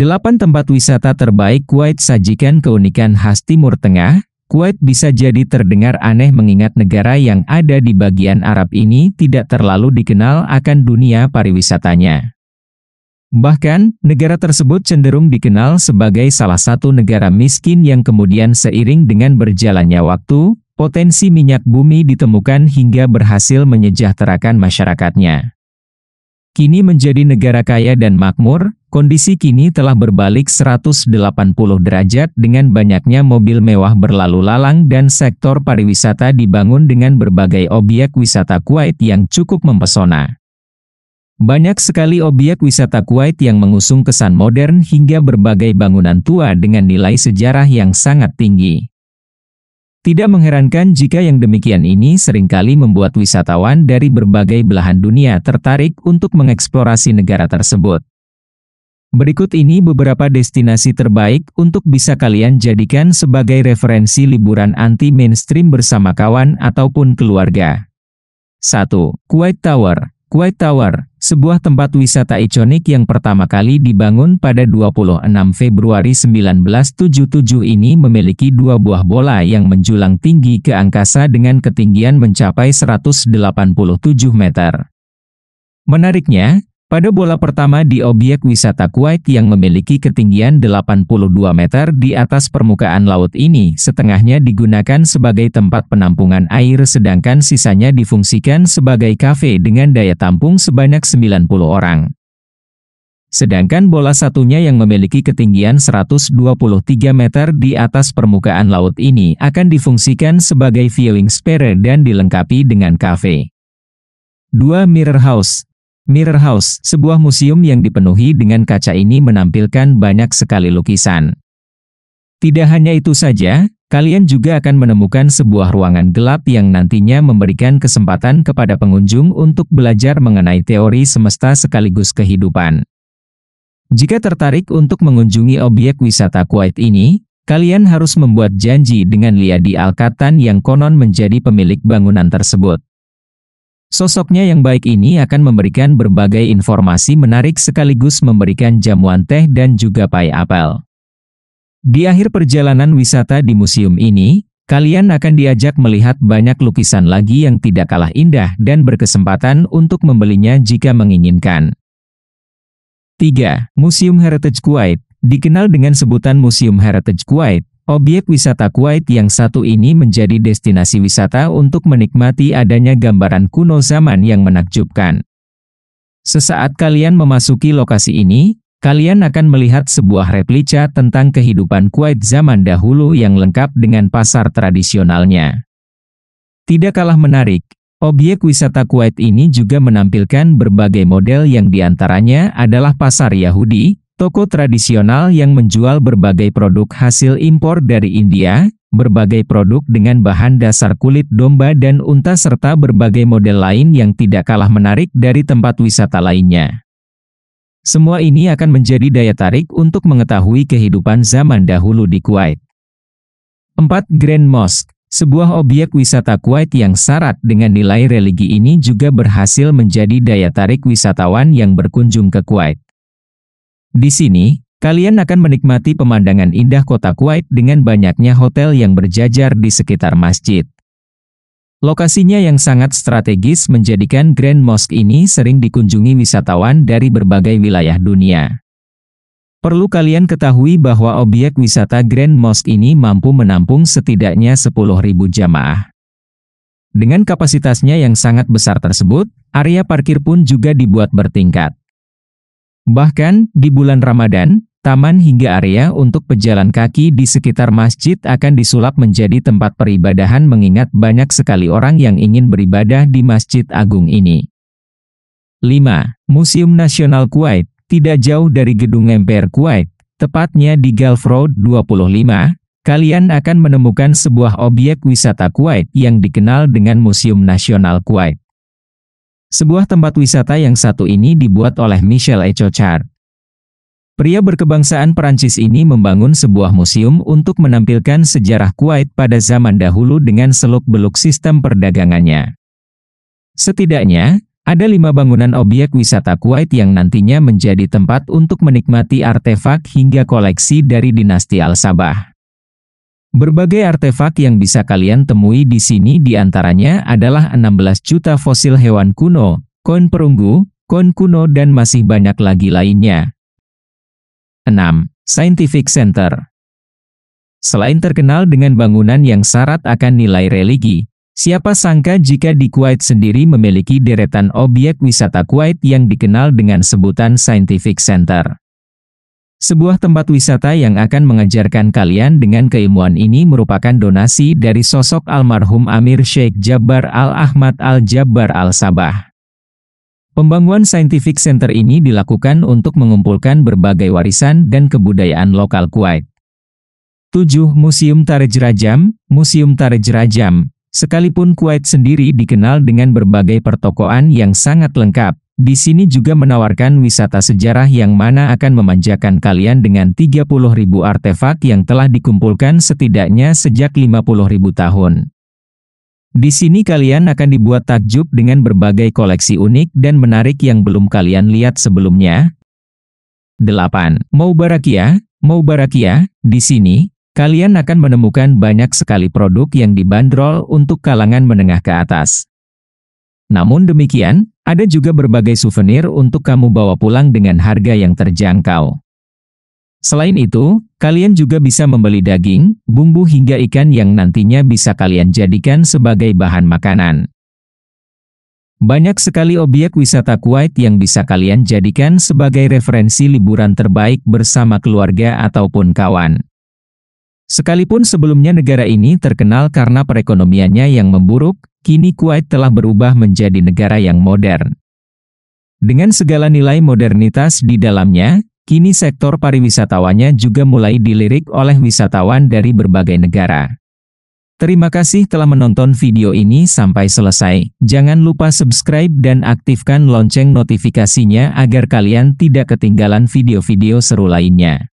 8 tempat wisata terbaik Kuwait sajikan keunikan khas Timur Tengah. Kuwait bisa jadi terdengar aneh mengingat negara yang ada di bagian Arab ini tidak terlalu dikenal akan dunia pariwisatanya. Bahkan, negara tersebut cenderung dikenal sebagai salah satu negara miskin yang kemudian seiring dengan berjalannya waktu, potensi minyak bumi ditemukan hingga berhasil menyejahterakan masyarakatnya. Kini menjadi negara kaya dan makmur, kondisi kini telah berbalik 180 derajat dengan banyaknya mobil mewah berlalu lalang dan sektor pariwisata dibangun dengan berbagai objek wisata Kuwait yang cukup mempesona. Banyak sekali objek wisata Kuwait yang mengusung kesan modern hingga berbagai bangunan tua dengan nilai sejarah yang sangat tinggi. Tidak mengherankan jika yang demikian ini seringkali membuat wisatawan dari berbagai belahan dunia tertarik untuk mengeksplorasi negara tersebut. Berikut ini beberapa destinasi terbaik untuk bisa kalian jadikan sebagai referensi liburan anti-mainstream bersama kawan ataupun keluarga. 1. Kuwait Tower. Kuwait Tower, sebuah tempat wisata ikonik yang pertama kali dibangun pada 26 Februari 1977 ini memiliki dua buah bola yang menjulang tinggi ke angkasa dengan ketinggian mencapai 187 meter. Menariknya, pada bola pertama di objek wisata Kuwait yang memiliki ketinggian 82 meter di atas permukaan laut ini, setengahnya digunakan sebagai tempat penampungan air sedangkan sisanya difungsikan sebagai kafe dengan daya tampung sebanyak 90 orang. Sedangkan bola satunya yang memiliki ketinggian 123 meter di atas permukaan laut ini akan difungsikan sebagai viewing sphere dan dilengkapi dengan kafe. 2. Mirror House. Mirror House, sebuah museum yang dipenuhi dengan kaca ini menampilkan banyak sekali lukisan. Tidak hanya itu saja, kalian juga akan menemukan sebuah ruangan gelap yang nantinya memberikan kesempatan kepada pengunjung untuk belajar mengenai teori semesta sekaligus kehidupan. Jika tertarik untuk mengunjungi objek wisata Kuwait ini, kalian harus membuat janji dengan Liadi Al-Katan yang konon menjadi pemilik bangunan tersebut. Sosoknya yang baik ini akan memberikan berbagai informasi menarik sekaligus memberikan jamuan teh dan juga pai apel. Di akhir perjalanan wisata di museum ini, kalian akan diajak melihat banyak lukisan lagi yang tidak kalah indah dan berkesempatan untuk membelinya jika menginginkan. 3. Museum Heritage Kuwait. Dikenal dengan sebutan Museum Heritage Kuwait, objek wisata Kuwait yang satu ini menjadi destinasi wisata untuk menikmati adanya gambaran kuno zaman yang menakjubkan. Sesaat kalian memasuki lokasi ini, kalian akan melihat sebuah replika tentang kehidupan Kuwait zaman dahulu yang lengkap dengan pasar tradisionalnya. Tidak kalah menarik, objek wisata Kuwait ini juga menampilkan berbagai model yang diantaranya adalah pasar Yahudi, toko tradisional yang menjual berbagai produk hasil impor dari India, berbagai produk dengan bahan dasar kulit domba dan unta serta berbagai model lain yang tidak kalah menarik dari tempat wisata lainnya. Semua ini akan menjadi daya tarik untuk mengetahui kehidupan zaman dahulu di Kuwait. 4. Grand Mosque. Sebuah objek wisata Kuwait yang syarat dengan nilai religi ini juga berhasil menjadi daya tarik wisatawan yang berkunjung ke Kuwait. Di sini, kalian akan menikmati pemandangan indah kota Kuwait dengan banyaknya hotel yang berjajar di sekitar masjid. Lokasinya yang sangat strategis menjadikan Grand Mosque ini sering dikunjungi wisatawan dari berbagai wilayah dunia. Perlu kalian ketahui bahwa objek wisata Grand Mosque ini mampu menampung setidaknya 10.000 jamaah. Dengan kapasitasnya yang sangat besar tersebut, area parkir pun juga dibuat bertingkat. Bahkan, di bulan Ramadan, taman hingga area untuk pejalan kaki di sekitar masjid akan disulap menjadi tempat peribadahan mengingat banyak sekali orang yang ingin beribadah di Masjid Agung ini. 5. Museum Nasional Kuwait. Tidak jauh dari Gedung MPR Kuwait, tepatnya di Gulf Road 25, kalian akan menemukan sebuah objek wisata Kuwait yang dikenal dengan Museum Nasional Kuwait. Sebuah tempat wisata yang satu ini dibuat oleh Michel Ecochard. Pria berkebangsaan Perancis ini membangun sebuah museum untuk menampilkan sejarah Kuwait pada zaman dahulu dengan seluk-beluk sistem perdagangannya. Setidaknya, Ada 5 bangunan objek wisata Kuwait yang nantinya menjadi tempat untuk menikmati artefak hingga koleksi dari dinasti Al-Sabah. Berbagai artefak yang bisa kalian temui di sini diantaranya adalah 16 juta fosil hewan kuno, koin perunggu, koin kuno dan masih banyak lagi lainnya. 6. Scientific Center. Selain terkenal dengan bangunan yang syarat akan nilai religi, siapa sangka jika di Kuwait sendiri memiliki deretan objek wisata Kuwait yang dikenal dengan sebutan Scientific Center. Sebuah tempat wisata yang akan mengajarkan kalian dengan keilmuan ini merupakan donasi dari sosok almarhum Amir Sheikh Jabbar Al-Ahmad Al-Jabbar Al-Sabah. Pembangunan Scientific Center ini dilakukan untuk mengumpulkan berbagai warisan dan kebudayaan lokal Kuwait. 7. Museum Tarej Rajam. Museum Tarej Rajam. Sekalipun Kuwait sendiri dikenal dengan berbagai pertokoan yang sangat lengkap, di sini juga menawarkan wisata sejarah yang mana akan memanjakan kalian dengan 30.000 artefak yang telah dikumpulkan setidaknya sejak 50.000 tahun. Di sini kalian akan dibuat takjub dengan berbagai koleksi unik dan menarik yang belum kalian lihat sebelumnya. 8. Mubarakia. Mubarakia, di sini kalian akan menemukan banyak sekali produk yang dibanderol untuk kalangan menengah ke atas. Namun demikian, ada juga berbagai souvenir untuk kamu bawa pulang dengan harga yang terjangkau. Selain itu, kalian juga bisa membeli daging, bumbu hingga ikan yang nantinya bisa kalian jadikan sebagai bahan makanan. Banyak sekali objek wisata Kuwait yang bisa kalian jadikan sebagai referensi liburan terbaik bersama keluarga ataupun kawan. Sekalipun sebelumnya negara ini terkenal karena perekonomiannya yang memburuk, kini Kuwait telah berubah menjadi negara yang modern. Dengan segala nilai modernitas di dalamnya, kini sektor pariwisatawannya juga mulai dilirik oleh wisatawan dari berbagai negara. Terima kasih telah menonton video ini sampai selesai. Jangan lupa subscribe dan aktifkan lonceng notifikasinya agar kalian tidak ketinggalan video-video seru lainnya.